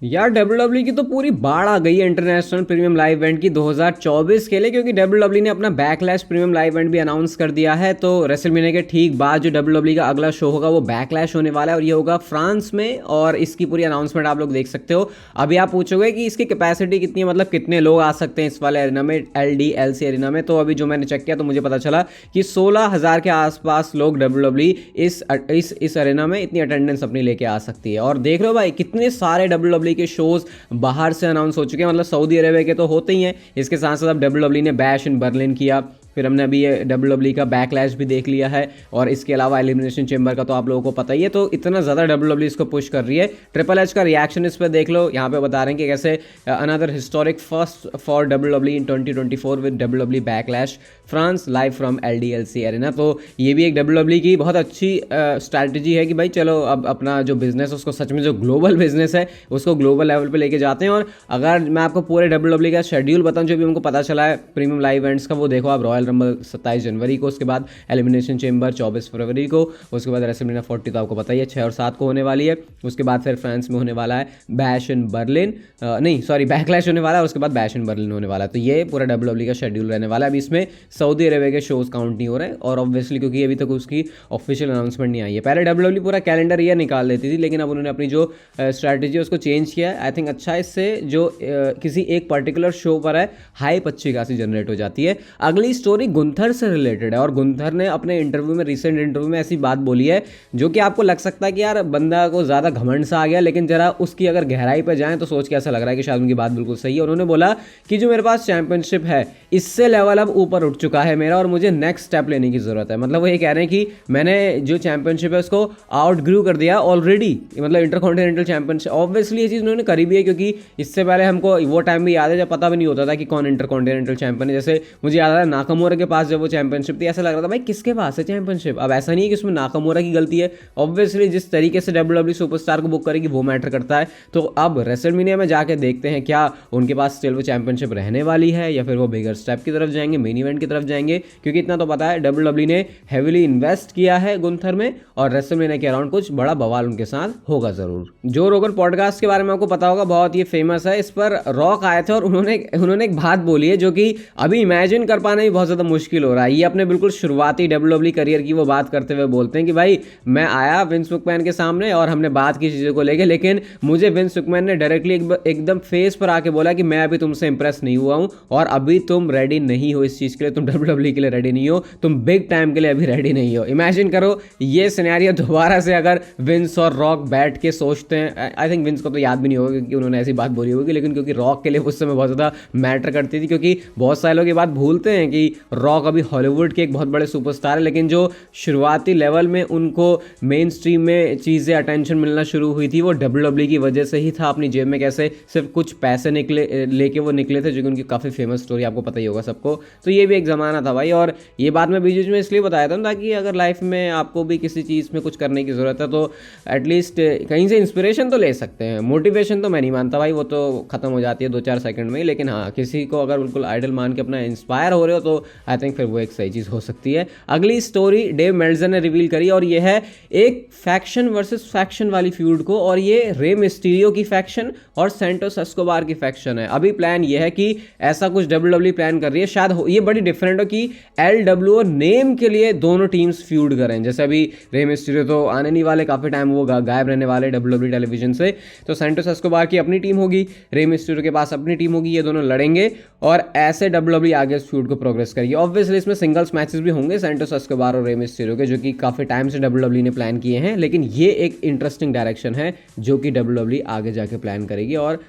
यार डब्ल्यूडब्ल्यू की तो पूरी बाढ़ आ गई है इंटरनेशनल प्रीमियम लाइव इवेंट की 2024 के लिए, क्योंकि डब्ल्यूडब्ल्यू ने अपना बैकलैश प्रीमियम लाइव इवेंट भी अनाउंस कर दिया है। तो रेसलमेनिया के ठीक बाद जो डब्ल्यूडब्ल्यू का अगला शो होगा वो बैकलैश होने वाला है और ये होगा फ्रांस में। और इसकी पूरी अनाउंसमेंट आप लोग देख सकते हो। अभी आप पूछोगे कि इसकी कैपेसिटी कितनी है, मतलब कितने लोग आ सकते हैं इस वाले एरिना में, LDLC एरिना में। तो अभी जो मैंने चेक किया तो मुझे पता चला कि 16,000 के आसपास लोग डब्ल्यूडब्ल्यू इस एरिना में इतनी अटेंडेंस अपनी लेके आ सकती है। और देख लो भाई कितने सारे डब्ल्यूडब्ल्यू के शोज बाहर से अनाउंस हो चुके हैं, मतलब सऊदी अरेबिया के तो होते ही हैं, इसके साथ साथ अब डब्ल्यूडब्ल्यू ने बैश इन बर्लिन किया, फिर हमने अभी ये डब्ल्यूडब्ल्यू का बैकलैश भी देख लिया है, और इसके अलावा एलिमिनेशन चेंबर का तो आप लोगों को पता ही है। तो इतना ज़्यादा डब्ल्यूडब्ल्यू इसको पुश कर रही है। ट्रिपल एच का रिएक्शन इस पर देख लो, यहाँ पे बता रहे हैं कि कैसे another historic first for WW in 2024 with WW Backlash France live from LDLC arena. तो ये भी एक डब्ल्यूडब्ल्यू की बहुत अच्छी स्ट्रैटेजी है कि भाई चलो अब अपना जो बिजनेस उसको सच में जो ग्लोबल बिजनेस है उसको ग्लोबल लेवल पे लेके जाते हैं। और अगर मैं आपको पूरे डब्ल्यूडब्ल्यू का शेड्यूल बताऊं जो भी हमको पता चला है प्रीमियम लाइव इवेंट्स का, वो देखो आप, रॉयल रंबल 27 जनवरी को, उसके बाद एलिमिनेशन चेंबर 24 फरवरी को, उसके बाद रेसलमेनिया 40 तो आपको पता ही है 6 और 7 को होने वाली है, उसके बाद फिर फ्रांस में होने वाला है बैश इन बर्लिन, नहीं सॉरी बैकलैश होने वाला है, उसके बाद बैश इन बर्लिन होने वाला है। तो ये पूरा डब्ल्यूडब्ल्यू का शेड्यूल रहने वाला है। अभी इसमें सऊदी अरेबिया के शोज काउंट नहीं हो रहे हैं, और ऑब्वियसली क्योंकि अभी तक उसकी ऑफिशियल अनाउंसमेंट नहीं आई है। पहले डब्ल्यूडब्ल्यू पूरा कैलेंडर ईयर निकाल लेती थी, लेकिन अब उन्होंने अपनी जो स्ट्रैटेजी है उसको चेंज किया है। आई थिंक अच्छा है, इससे जो किसी एक पर्टिकुलर शो पर है हाइप अच्छी खासी जनरेट हो जाती है। अगली स्टोरी गुंथर से रिलेटेड है, और गुंथर ने अपने इंटरव्यू में, रिसेंट इंटरव्यू में ऐसी बात बोली है जो कि आपको लग सकता है कि यार बंदा को ज़्यादा घमंड सा आ गया, लेकिन जरा उसकी अगर गहराई पर जाएं तो सोच के ऐसा लग रहा है कि शायद उनकी बात बिल्कुल सही है। उन्होंने बोला कि जो मेरे पास चैंपियनशिप है इससे लेवल अब ऊपर उठ चुका है मेरा, और मुझे नेक्स्ट स्टेप लेने की जरूरत है। मतलब वो ये कह रहे हैं कि मैंने जो चैंपियनशिप है उसको आउट ग्रू कर दिया ऑलरेडी, मतलब इंटरकॉन्टिनेंटल चैंपियनशिप। ऑब्वियसली ये चीज़ उन्होंने करी भी है, क्योंकि इससे पहले हमको वो टाइम भी याद है जब पता भी नहीं होता था कि कौन इंटरकॉन्टिनेंटल चैंपियन है। जैसे मुझे याद है नाकामोरा के पास जब वो चैंपियनशिप थी, ऐसा लग रहा था भाई किसके पास है चैंपियनशिप। अब ऐसा नहीं है कि उसमें नाकामोरा की गलती है, ऑब्वियसली जिस तरीके से डब्ल्यूडब्ल्यू सुपरस्टार को बुक करेगी वो मैटर करता है। तो अब रेसलमेनिया में जाके देखते हैं क्या उनके पास स्टिल वो चैंपियनशिप रहने वाली है, या फिर वो बिगर स्टेप की तरफ जाएंगे, मेन इवेंट की तरफ जाएंगे। क्योंकि इतना तो पता है डब्ल्यूडब्ल्यू ने हेविली इन्वेस्ट किया है गुंथर में, और रेसलमेनिया के अराउंड कुछ बड़ा बवाल उनके साथ होगा जरूर। जो रोगन पॉडकास्ट के बारे में आपको पता होगा, बहुत ही फेमस है। इस पर रॉक आए थे और उन्होंने एक बात बोली है जो कि अभी इमेजिन कर पाना भी बहुत ज़्यादा मुश्किल हो रहा है। ये अपने बिल्कुल शुरुआती डब्ल्यूडब्ल्यू करियर की वो बात करते हुए बोलते हैं कि भाई मैं आया विंस मैकमैन के सामने और हमने बात की चीज़ों को लेके, लेकिन मुझे विंस मैकमैन ने डायरेक्टली एकदम फेस पर आके बोला कि मैं अभी तुमसे इंप्रेस नहीं हुआ हूं, और अभी तुम रेडी नहीं हो इस चीज़ के लिए, तुम डब्ल्यूडब्ल्यू के लिए रेडी नहीं हो, तुम बिग टाइम के लिए अभी रेडी नहीं हो। इमेजिन करो ये सिनेरियो दोबारा से अगर विंस और रॉक बैठ के सोचते हैं। आई थिंक विंस को तो याद भी नहीं होगा कि उन्होंने ऐसी बात बोली होगी, लेकिन क्योंकि रॉक के लिए उस समय बहुत ज़्यादा मैटर करती थी, क्योंकि बहुत सारे लोग ये बात भूलते हैं कि रॉक अभी हॉलीवुड के एक बहुत बड़े सुपरस्टार है, लेकिन जो शुरुआती लेवल में उनको मेन स्ट्रीम में चीज़ें अटेंशन मिलना शुरू हुई थी वो डब्ल्यूडब्ल्यू की वजह से ही था। अपनी जेब में कैसे सिर्फ कुछ पैसे लेके वो निकले थे, जो कि उनकी काफ़ी फेमस स्टोरी आपको पता ही होगा सबको। तो ये भी एक ज़माना था भाई, और ये बात मैं बीच में इसलिए बताया था ताकि अगर लाइफ में आपको भी किसी चीज़ में कुछ करने की ज़रूरत है तो एटलीस्ट कहीं से इंस्पिरेशन तो ले सकते हैं। मोटिवेशन तो मैं नहीं मानता भाई, वो तो ख़त्म हो जाती है 2-4 सेकंड में ही, लेकिन हाँ किसी को अगर बिल्कुल आइडल मान के अपना इंस्पायर हो रहे हो तो आई थिंक फिर वो एक सही चीज़ हो सकती है। अगली स्टोरी डेव मेल्जर ने रिवील करी, और ये है एक फैक्शन वर्सेस फैक्शन वाली फ्यूड को, और ये रे मिस्टीरियो की फैक्शन और सैंटोस एस्कोबार की फैक्शन है। अभी प्लान ये है कि ऐसा कुछ डब्ल्यूडब्ल्यू प्लान कर रही है, शायद ये बड़ी डिफरेंट हो कि LWO नेम के लिए दोनों टीम्स फ्यूड करें। जैसे अभी रे मिस्टीरियो तो आने नहीं वाले, काफ़ी टाइम वो गायब रहने वाले डब्ल्यूडब्ल्यू टेलीविजन से, तो सैंटोस एस्कोबार की अपनी टीम होगी, रे मिस्टीरियो के पास अपनी टीम होगी, ये दोनों लड़ेंगे और ऐसे डब्ल्यूडब्ल्यू आगे इस फ्यूड को प्रोग्रेस करेगी। ऑब्वियसली इसमें सिंगल्स मैचेस भी होंगे सैंटोस एस्कोबार और रे मिस्टीरियो के, जो कि काफ़ी टाइम से डब्ल्यूडब्ल्यू ने प्लान किए हैं, लेकिन ये एक इंटरेस्टिंग डायरेक्शन है जो कि डब्ल्यूडब्ल्यू आगे जाके प्लान करेगी, और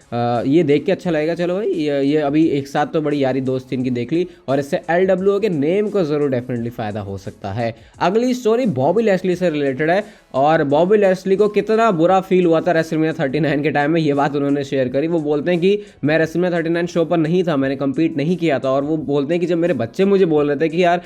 ये देख के अच्छा लगेगा। चलो भाई ये अभी एक साथ तो बड़ी यारी दोस्ती इनकी देख ली, और इससे LWO के नेम को जरूर डेफिनेटली फायदा हो सकता है। अगली स्टोरी बॉबी लैशली से रिलेटेड है, और बॉबी लैशली को कितना बुरा फील हुआ था रेसलमेनिया 39 के टाइम में, ये बात उन्होंने शेयर करी। वो बोलते हैं कि मैं रेसलमेनिया 39 शो पर नहीं था, मैंने कंपीट नहीं किया था, और वो बोलते हैं कि जब मेरे बच्चे मुझे बोल रहे थे कि यार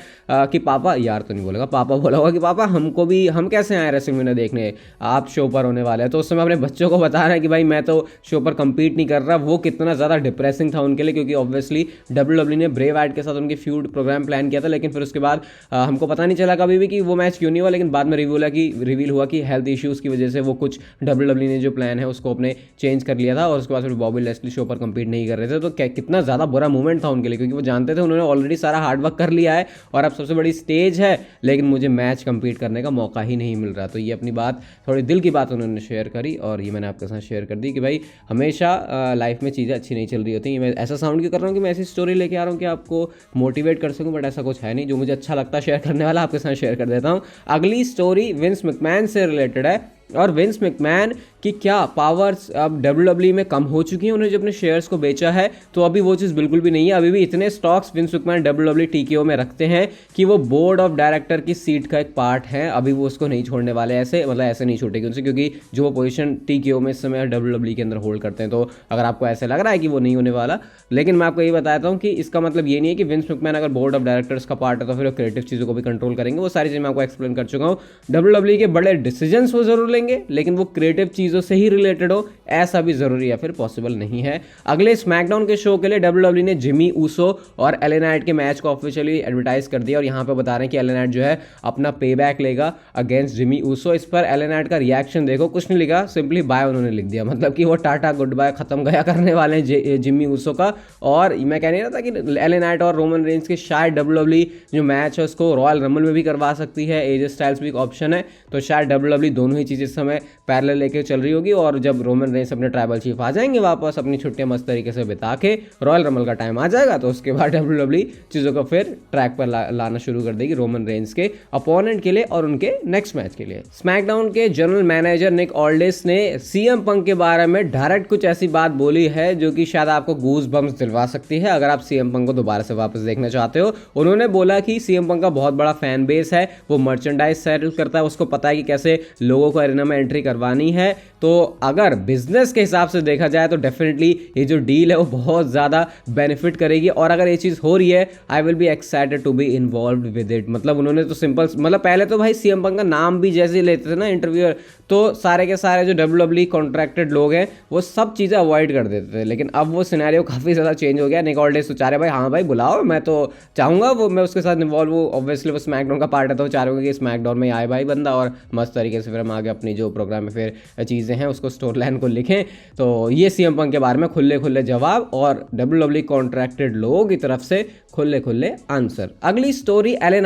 कि पापा, यार तो नहीं बोलेगा, पापा बोला होगा कि पापा हमको भी, हम कैसे आए रेसलमेनिया देखने, आप शो पर होने वाले हैं। तो उस समय अपने बच्चों को बता रहा है कि भाई मैं तो शो पर compete नहीं कर रहा। वो कितना ज़्यादा डिप्रेसिंग था उनके लिए, क्योंकि ऑब्वियसली WWE ने ब्रे वाइट के साथ उनकी फ्यूड प्रोग्राम प्लान किया था, लेकिन फिर उसके बाद हमको पता नहीं चला कभी भी कि वो मैच क्यों नहीं हुआ। लेकिन बाद में रिवील हुआ कि हेल्थ इश्यूज़ की वजह से वो कुछ WWE ने जो प्लान है उसको अपने चेंज कर लिया था, और उसके बाद फिर बॉबी लेस्ली शो पर compete नहीं कर रहे थे। तो कितना ज़्यादा बुरा मूवमेंट था उनके लिए, क्योंकि वो जानते थे उन्होंने ऑलरेडी सारा हार्डवर्क कर लिया है और अब सबसे बड़ी स्टेज है, लेकिन मुझे मैच कंपीट करने का मौका ही नहीं मिल रहा। तो ये अपनी बात, थोड़ी दिल की बात उन्होंने शेयर करी, और ये मैंने आपके साथ शेयर कर दी कि भाई हमेशा लाइफ में चीज़ें अच्छी नहीं चल रही होती। मैं ऐसा साउंड क्यों कर रहा हूँ कि मैं ऐसी स्टोरी लेके आ रहा हूँ कि आपको मोटिवेट कर सकूँ, बट ऐसा कुछ है नहीं। जो मुझे अच्छा लगता है शेयर करने वाला आपके साथ शेयर कर देता हूँ। अगली स्टोरी विंस मैकमैन से रिलेटेड है, और विंस मैकमैन की क्या पावर्स अब WWE में कम हो चुकी हैं। उन्होंने जो अपने शेयर्स को बेचा है तो अभी वो चीज़ बिल्कुल भी नहीं है। अभी भी इतने stocks Vince McMahon WWE TKO में रखते हैं कि वो बोर्ड ऑफ डायरेक्टर की सीट का एक पार्ट है। अभी वो उसको नहीं छोड़ने वाले, ऐसे मतलब ऐसे नहीं छूटेगी उनसे, क्योंकि जो वो पोजीशन TKO में इस समय WWE के अंदर होल्ड करते हैं। तो अगर आपको ऐसे लग रहा है कि वो नहीं होने वाला, लेकिन मैं आपको ये बताता हूँ कि इसका मतलब ये नहीं है कि विंस मैकमैन अगर बोर्ड ऑफ डायरेक्टर्स का पार्ट है तो फिर वो क्रिएटिव चीज़ों को भी कंट्रोल करेंगे। वो सारी चीज़ मैं आपको एक्सप्लेन कर चुका हूँ। WWE के बड़े डिसीजंस वो जरूर लेंगे, लेकिन वो क्रिएटिव चीज़ों से ही रिलेटेड हो ऐसा भी जरूरी या फिर पॉसिबल नहीं है। अगले स्मैकडाउन के शो के लिए WWE ने जिमी ऊसो और एले नाइट के मैच को ऑफिशियली एडवर्टाइज कर दिया, और यहाँ पे बता रहे हैं कि एले नाइट जो है अपना पे बैक लेगा अगेंस्ट जिमी ऊसो। इस पर एले नाइट का रिएक्शन देखो, कुछ नहीं लिखा, सिंपली बाय उन्होंने लिख दिया, मतलब कि वो टाटा गुड बाय खत्म गया करने वाले हैं जिमी ऊसो का। और मैं कह नहीं रहा था कि एले नाइट और रोमन रेंज के शायद WWE जो मैच है उसको रॉयल रंबल में भी करवा सकती है, एजे स्टाइल्स भी एक ऑप्शन है, तो शायद WWE दोनों ही चीज़ें इस समय पैरेलल लेके चल रही होगी। और जब रोमन रेंस अपने ट्राइबल चीफ आ जाएंगे वापस अपनी छुट्टियां मस्त तरीके से बिता के, रॉयल रंबल का टाइम आ जाएगा, तो उसके बाद WWE चीज़ों को फिर ट्रैक पर लाना शुरू कर देगी रोमन रेंस के अपोनेंट के लिए और उनके नेक्स्ट मैच के लिए। स्मैकडाउन के जनरल मैनेजर निक ऑल्डिस ने CM पंक के बारे में डायरेक्ट कुछ ऐसी बात बोली है जो कि शायद आपको गूज बम्स दिलवा सकती है अगर आप CM पंक को दोबारा से वापस देखना चाहते हो। उन्होंने बोला कि CM पंक का बहुत बड़ा फैन बेस है, वो मर्चेंडाइज सेल करता है, उसको पता है कि कैसे लोगों को एरिना में एंट्री करवानी है। तो अगर बिजनेस के हिसाब से देखा जाए तो डेफिनेटली ये जो डील है वो बहुत ज़्यादा बेनिफिट करेगी, और अगर ये चीज़ हो रही है I will be excited to be involve with it. मतलब उन्होंने तो सिंपल, मतलब पहले तो भाई CM पंक का नाम भी जैसे लेते थे ना इंटरव्यूअर, तो सारे के सारे जो WWE कॉन्ट्रैक्टेड लोग हैं वो सब चीज़ें अवॉइड कर देते थे, लेकिन अब वो सिनेरियो काफ़ी ज़्यादा चेंज हो गया। निक ऑल्डिस तो चाह रहे भाई हाँ भाई बुलाओ, मैं तो चाहूँगा वो मैं उसके साथ इन्वॉल्व हूँ। ऑब्वियसली वो स्मैकडाउन का पार्ट है तो वो चाह रहे होंगे कि स्मैकडाउन में आए भाई बंदा, और मस्त तरीके से फिर हम आगे अपनी जो प्रोग्राम में फिर चीज़ें हैं उसको स्टोरी लाइन को लिखें। तो ये CM पंक के बारे में खुले खुले जवाब और WWE कॉन्ट्रैक्टेड लोगों की तरफ से खुले खुले आंसर। अगली story LA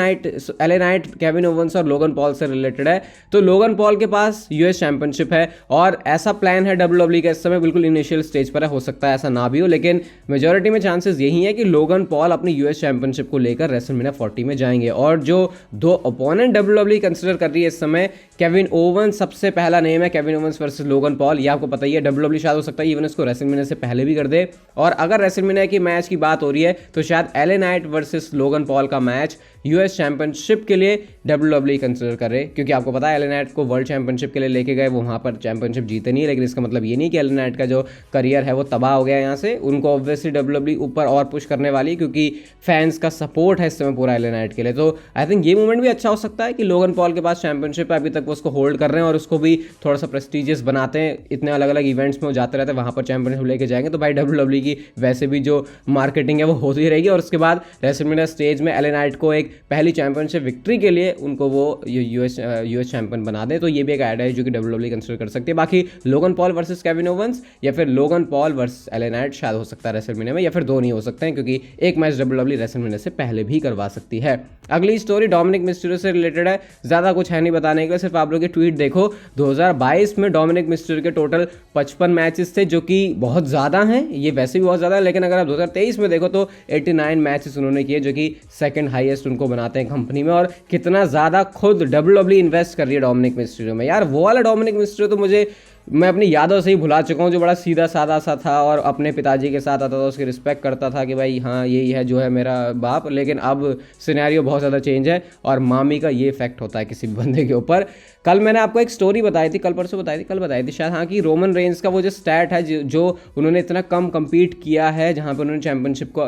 Knight Kevin Owens और लोगन पॉल से रिलेटेड है। तो लोगन पॉल के पास US चैंपियनशिप है और ऐसा प्लान है WWE का इस समय, बिल्कुल इनिशियल स्टेज पर है, हो सकता है ऐसा ना भी हो, लेकिन मेजॉरिटी में चांसेस यही है कि लोगन पॉल अपनी US चैंपियनशिप को लेकर रेसलमेनिया 40 में जाएंगे। और जो दो ओपोनेंट WWE कंसिडर कर रही है इस समय, केविन ओवेंस सबसे पहला नेम है, Kevin Owens versus Logan Paul. ये आपको पता ही है WWE शायद हो सकता है इवन इसको रेसलमेनिया से पहले भी कर दे, और अगर रेसलमेनिया की मैच की बात हो रही है तो शायद LA Knight versus Logan Paul का मैच US चैंपियनशिप के लिए WWE कंसिडर कर रहे, क्योंकि आपको पता है एले नाइट को वर्ल्ड चैंपियनशिप के लिए लेके गए, वो वहाँ पर चैंपियनशिप जीते नहीं, लेकिन इसका मतलब ये नहीं कि एले नाइट का जो करियर है वो तबाह हो गया यहाँ से। उनको ऑब्वियसली WWE ऊपर और पुश करने वाली, क्योंकि फैंस का सपोर्ट है इस समय पूरा एले नाइट के लिए। तो आई थिंक ये मूवमेंट भी अच्छा हो सकता है कि लोगन पॉल के पास चैंपियनशिप है, अभी तक वो उसको होल्ड कर रहे हैं और उसको भी थोड़ा सा प्रेस्टिजियस बनाते हैं। इतने अलग अलग इवेंट्स में वो जाते रहते हैं, वहाँ पर चैंपियनशिप लेके जाएंगे तो भाई WWE की वैसे भी जो मार्केटिंग है वो होती रहेगी, और उसके बाद रेसलमेनिया स्टेज में एले नाइट को एक पहली चैंपियनशिप विक्ट्री के लिए उनको वो US चैंपियन बना दें। तो ये भी एक आइडिया है जो कि WWE कंसिडर कर सकती है। बाकी Logan Paul versus Kevin Owens या फिर Logan Paul versus LA Knight शायद हो सकता है रेसलमेनिया में, या फिर दो नहीं हो सकते हैं, क्योंकि एक मैच WWE रेसलमेनिया से पहले भी करवा सकती है। अगली स्टोरी डोमिनिक मिस्टीरियो से रिलेटेड है, ज़्यादा कुछ है नहीं बताने के लिए, सिर्फ आप लोग के ट्वीट देखो। 2022 में डोमिनिक मिस्टीरियो के टोटल 55 मैचेस थे, जो कि बहुत ज़्यादा हैं, ये वैसे भी बहुत ज़्यादा है, लेकिन अगर आप 2023 में देखो तो 89 मैचेस उन्होंने किए, जो कि सेकंड हाईएस्ट उनको बनाते हैं कंपनी में। और कितना ज़्यादा खुद WWE इन्वेस्ट कर रही है डोमिनिक मिस्टीरियो में। यार वो वाला डोमिनिक मिस्टीरियो तो मैं अपनी यादों से ही भुला चुका हूँ, जो बड़ा सीधा साधा सा था और अपने पिताजी के साथ आता था, उसकी रिस्पेक्ट करता था कि भाई हाँ यही है जो है मेरा बाप। लेकिन अब सिनेरियो बहुत ज़्यादा चेंज है और मामी का ये इफेक्ट होता है किसी भी बंदे के ऊपर। कल मैंने आपको एक स्टोरी बताई थी, कल बताई थी शायद, हाँ, कि रोमन रेंस का वो जो स्टैट है जो उन्होंने इतना कम compete किया है, जहाँ पे उन्होंने चैंपियनशिप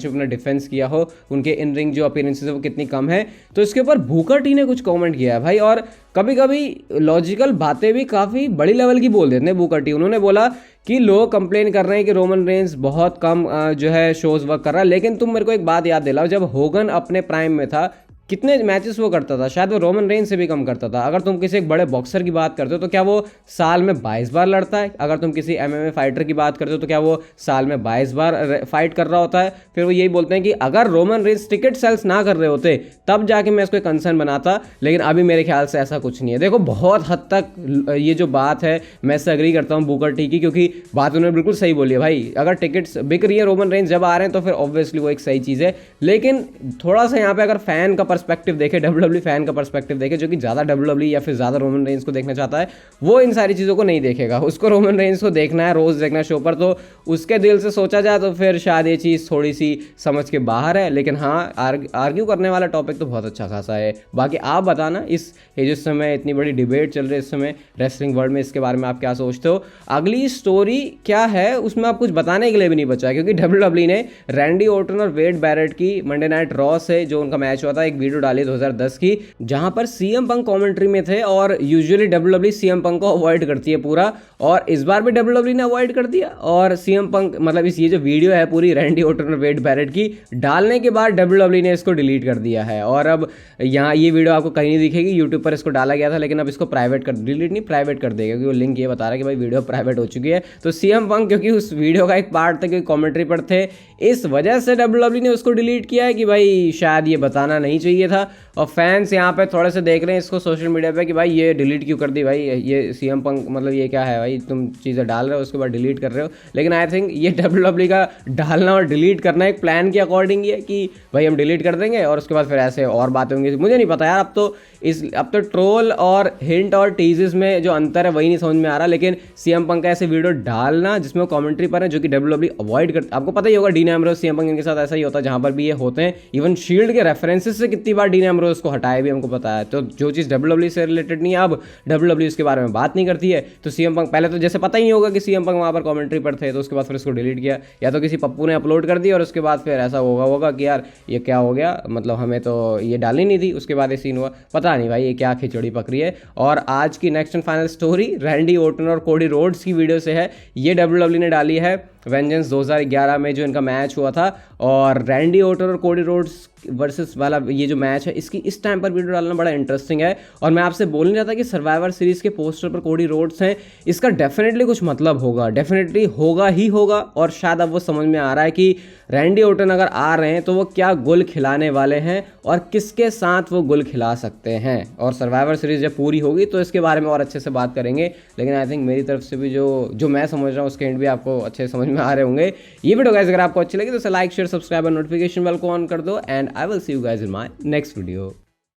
अपना डिफेंस किया हो, उनके इन रिंग जो अपीयरेंसेस है वो कितनी कम है, तो इसके ऊपर भूकर टी ने कुछ कमेंट किया है भाई। और कभी कभी लॉजिकल बातें भी काफ़ी बड़ी लेवल की बोल देते हैं भूकर टी। उन्होंने बोला कि लोग कंप्लेन कर रहे हैं कि रोमन रेंस बहुत कम जो है शोज वर्क कर रहा है, लेकिन तुम मेरे को एक बात याद दिलाओ, जब होगन अपने प्राइम में था कितने मैचेस वो करता था? शायद वो रोमन रेंस से भी कम करता था। अगर तुम किसी एक बड़े बॉक्सर की बात करते हो तो क्या वो साल में 22 बार लड़ता है? अगर तुम किसी एमएमए फाइटर की बात करते हो तो क्या वो साल में 22 बार फाइट कर रहा होता है? फिर वो यही बोलते हैं कि अगर रोमन रेंस टिकट सेल्स ना कर रहे होते तब जाके मैं इसको कंसर्न बनाता, लेकिन अभी मेरे ख्याल से ऐसा कुछ नहीं है। देखो, बहुत हद तक ये जो बात है मैं इससे एग्री करता हूँ बुकर टी की, क्योंकि बात उन्होंने बिल्कुल सही बोली है भाई। अगर टिकट्स बिक रही है, रोमन रेंस जब आ रहे हैं, तो फिर ऑब्वियसली वो एक सही चीज़ है। लेकिन थोड़ा सा यहाँ पे अगर फैन का पर्सपेक्टिव देखे, डब्ल्यूडब्ल्यू फैन का पर्सपेक्टिव देखे, जो कि ज़्यादा डब्ल्यूडब्ल्यू या फिर ज़्यादा रोमन रेंस को देखना चाहता है, वो इन सारी चीज़ों को नहीं देखेगा। उसको रोमन रेंस को देखना है, रोज़ देखना है शो पर, तो उसके दिल से सोचा जाए तो फिर शायद ये चीज़ थोड़ी सी समझ के बाहर है। लेकिन हाँ, आर्ग्यू करने वाला टॉपिक तो बहुत अच्छा खासा है। बाकी आप बताना, ये जिस समय इतनी बड़ी डिबेट चल रही है इस समय रेसलिंग वर्ल्ड में, इसके बारे में आप क्या सोचते हो? अगली स्टोरी क्या है उसमें आप कुछ बताने के लिए भी नहीं बचा है, क्योंकि डब्ल्यूडब्ल्यू ने रैंडी ऑर्टन और वेड बैरेट की मंडे नाइट रॉ से जो उनका मैच हुआ था, एक वीडियो डाली 2010 की, जहां पर सीएम पंक कमेंट्री में थे। और यूजुअली डब्ल्यूडब्ल्यू सीएम पंक को अवॉइड करती है पूरा, और इस बार भी डब्ल्यूडब्ल्यू ने अवॉइड कर दिया। और सीएम पंक मतलब ये जो वीडियो है पूरी रैंडी ऑर्टन और वेड बैरेट की डालने के बाद डब्ल्यूडब्ल्यू ने इसको डिलीट कर दिया है। और अब यहाँ ये वीडियो आपको कहीं नहीं दिखेगी, यूट्यूब पर इसको डाला गया था, लेकिन अब इसको प्राइवेट कर, डिलीट नहीं प्राइवेट कर देगा, क्योंकि वो लिंक ये बता रहा है कि भाई वीडियो प्राइवेट हो चुकी है। तो सीएम पंक क्योंकि उस वीडियो का एक पार्ट था, क्योंकि कमेंट्री पर थे, इस वजह से डब्ल्यूडब्ल्यू ने उसको डिलीट किया है कि भाई शायद ये बताना नहीं चाहिए था। और फैंस यहाँ पे थोड़े से देख रहे हैं इसको सोशल मीडिया पे कि भाई ये डिलीट क्यों कर दी भाई, ये सीएम पंक मतलब ये क्या है भाई, तुम चीज़ें डाल रहे हो उसके बाद डिलीट कर रहे हो। लेकिन आई थिंक ये डब्ल्यूडब्ल्यू का डालना और डिलीट करना एक प्लान के अकॉर्डिंग ही है कि भाई हम डिलीट कर देंगे और उसके बाद फिर ऐसे और बातें होंगी। मुझे नहीं पता यार, अब तो ट्रोल और हिंट और टीजेस में जो अंतर है वही नहीं समझ में आ रहा। लेकिन सीएम पंक का ऐसे वीडियो डालना जिसमें वो कमेंट्री पर है, जो कि डब्ल्यूडब्ल्यू अवॉइड कर, आपको पता ही होगा डीन एम्ब्रोस सीएम पंक इनके साथ ऐसा ही होता है, जहां पर भी ये होते हैं। इवन शील्ड के रेफरेंसेस से कितनी बार डीन एम्ब्रोस को हटाया भी हमको पता है। तो जो चीज़ डब्ल्यूडब्ल्यू से रिलेटेड नहीं है, अब डब्ल्यूडब्ल्यू इसके बारे में बात नहीं करती है। तो सीएम पंक पहले तो जैसे पता ही नहीं होगा कि सीएम पंक वहाँ पर कमेंट्री पर थे, तो उसके बाद फिर इसको डिलीट किया, या तो किसी पप्पू ने अपलोड कर दिया और उसके बाद फिर ऐसा होगा कि यार ये क्या हो गया, मतलब हमें तो ये डालनी नहीं थी, उसके बाद ये सीन हुआ। पता नहीं भाई ये क्या खिचड़ी पकड़ी है। और आज की next and final story Randy Orton और कोडी रोड्स की वीडियो से है। ये डब्ल्यूडब्ल्यू ने डाली है वेंजेंस 2011 में जो इनका मैच हुआ था, और रैंडी ऑर्टन और कोडी रोड्स वर्सेस वाला ये जो मैच है, इसकी इस टाइम पर वीडियो डालना बड़ा इंटरेस्टिंग है। और मैं आपसे बोल नहीं रहा था कि सर्वाइवर सीरीज के पोस्टर पर कोडी रोड्स हैं, इसका डेफिनेटली कुछ मतलब होगा, डेफिनेटली होगा ही होगा। और शायद अब वो समझ में आ रहा है कि रैंडी ऑर्टन अगर आ रहे हैं तो वो क्या गुल खिलाने वाले हैं और किसके साथ वो गुल खिला सकते हैं। और सर्वाइवर सीरीज जब पूरी होगी तो इसके बारे में और अच्छे से बात करेंगे। लेकिन आई थिंक मेरी तरफ से भी जो मैं समझ रहा हूँ उसके एंड भी आपको अच्छे समझ में आ रहे होंगे। ये वीडियो गाइस अगर आपको अच्छी लगी तो लाइक शेयर सब्सक्राइब और नोटिफिकेशन बेल को ऑन कर दो, and I will see you guys in my next video.